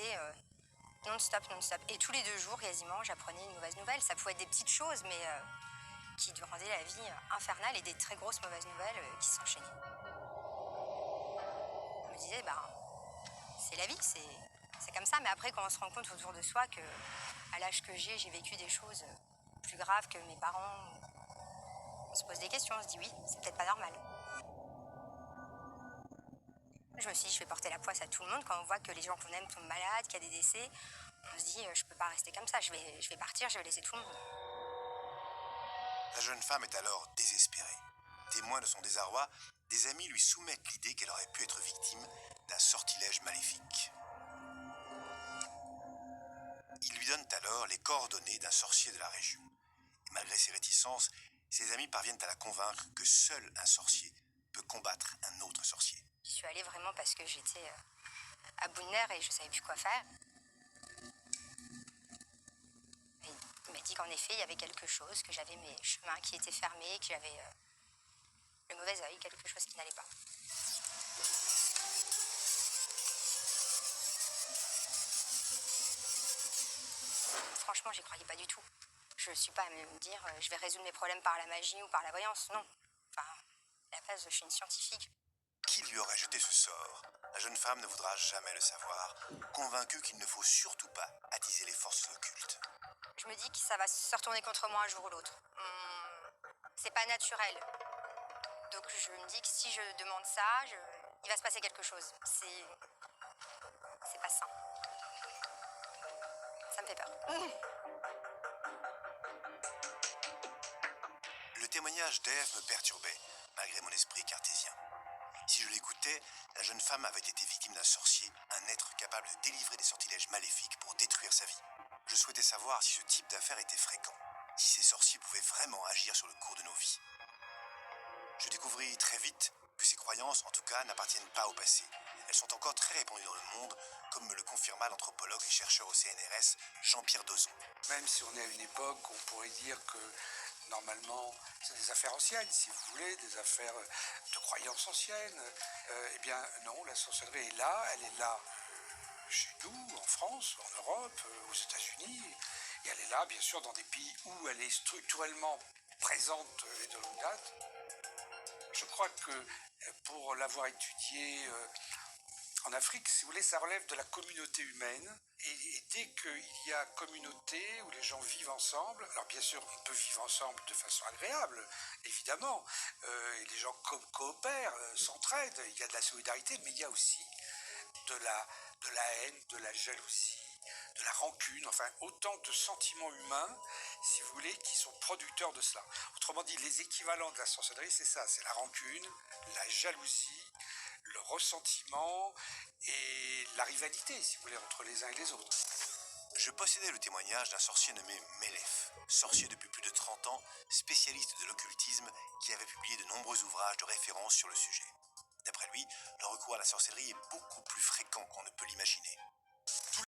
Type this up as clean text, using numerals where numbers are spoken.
répéter non-stop, non-stop. Et tous les 2 jours, quasiment, j'apprenais une mauvaise nouvelle. Ça pouvait être des petites choses, mais qui rendaient la vie infernale et des très grosses mauvaises nouvelles qui s'enchaînaient. Je me disais, c'est la vie, c'est comme ça. Mais après, quand on se rend compte autour de soi que, à l'âge que j'ai vécu des choses plus graves que mes parents, on se pose des questions, on se dit oui, c'est peut-être pas normal. Je me suis dit, je vais porter la poisse à tout le monde. Quand on voit que les gens qu'on aime tombent malades, qu'il y a des décès, on se dit, je peux pas rester comme ça, je vais partir, je vais laisser tout le monde. La jeune femme est alors désespérée. Témoin de son désarroi, des amis lui soumettent l'idée qu'elle aurait pu être victime d'un sortilège maléfique. Ils lui donnent alors les coordonnées d'un sorcier de la région. Et malgré ses réticences, ses amis parviennent à la convaincre que seul un sorcier peut combattre un autre sorcier. Je suis allée vraiment parce que j'étais à bout de nerfs et je savais plus quoi faire. Et il m'a dit qu'en effet, il y avait quelque chose, que j'avais mes chemins qui étaient fermés, que j'avais le mauvais œil, quelque chose qui n'allait pas. Franchement, j'y croyais pas du tout. Je suis pas à me dire je vais résoudre mes problèmes par la magie ou par la voyance, non. Enfin, à la base, je suis une scientifique. Qui lui aurait jeté ce sort? La jeune femme ne voudra jamais le savoir, convaincue qu'il ne faut surtout pas attiser les forces occultes. Je me dis que ça va se retourner contre moi un jour ou l'autre. C'est pas naturel. Donc je me dis que si je demande ça, il va se passer quelque chose. C'est pas sain. Ça me fait peur. Le témoignage d'Ève me perturbait, malgré mon esprit cartésien. Si je l'écoutais, la jeune femme avait été victime d'un sorcier, un être capable de délivrer des sortilèges maléfiques pour détruire sa vie. Je souhaitais savoir si ce type d'affaires était fréquent, si ces sorciers pouvaient vraiment agir sur le cours de nos vies. Je découvris très vite que ces croyances, en tout cas, n'appartiennent pas au passé. Elles sont encore très répandues dans le monde, comme me le confirma l'anthropologue et chercheur au CNRS, Jean-Pierre Dozon. Même si on est à une époque où on pourrait dire que normalement c'est des affaires anciennes, si vous voulez, des affaires de croyances anciennes, eh bien non, la sorcellerie est là, elle est là chez nous, en France, en Europe, aux États-Unis, et elle est là bien sûr dans des pays où elle est structurellement présente et de longue date. Je crois que pour l'avoir étudié en Afrique, si vous voulez, ça relève de la communauté humaine. Et dès qu'il y a communauté où les gens vivent ensemble, alors bien sûr, on peut vivre ensemble de façon agréable, évidemment, et les gens coopèrent, s'entraident, il y a de la solidarité, mais il y a aussi de la haine, de la jalousie, de la rancune, enfin autant de sentiments humains, si vous voulez, qui sont producteurs de cela. Autrement dit, les équivalents de la sorcellerie, c'est ça, c'est la rancune, la jalousie, le ressentiment et la rivalité, si vous voulez, entre les uns et les autres. Je possédais le témoignage d'un sorcier nommé Mélef, sorcier depuis plus de 30 ans, spécialiste de l'occultisme, qui avait publié de nombreux ouvrages de référence sur le sujet. D'après lui, le recours à la sorcellerie est beaucoup plus fréquent qu'on ne peut l'imaginer.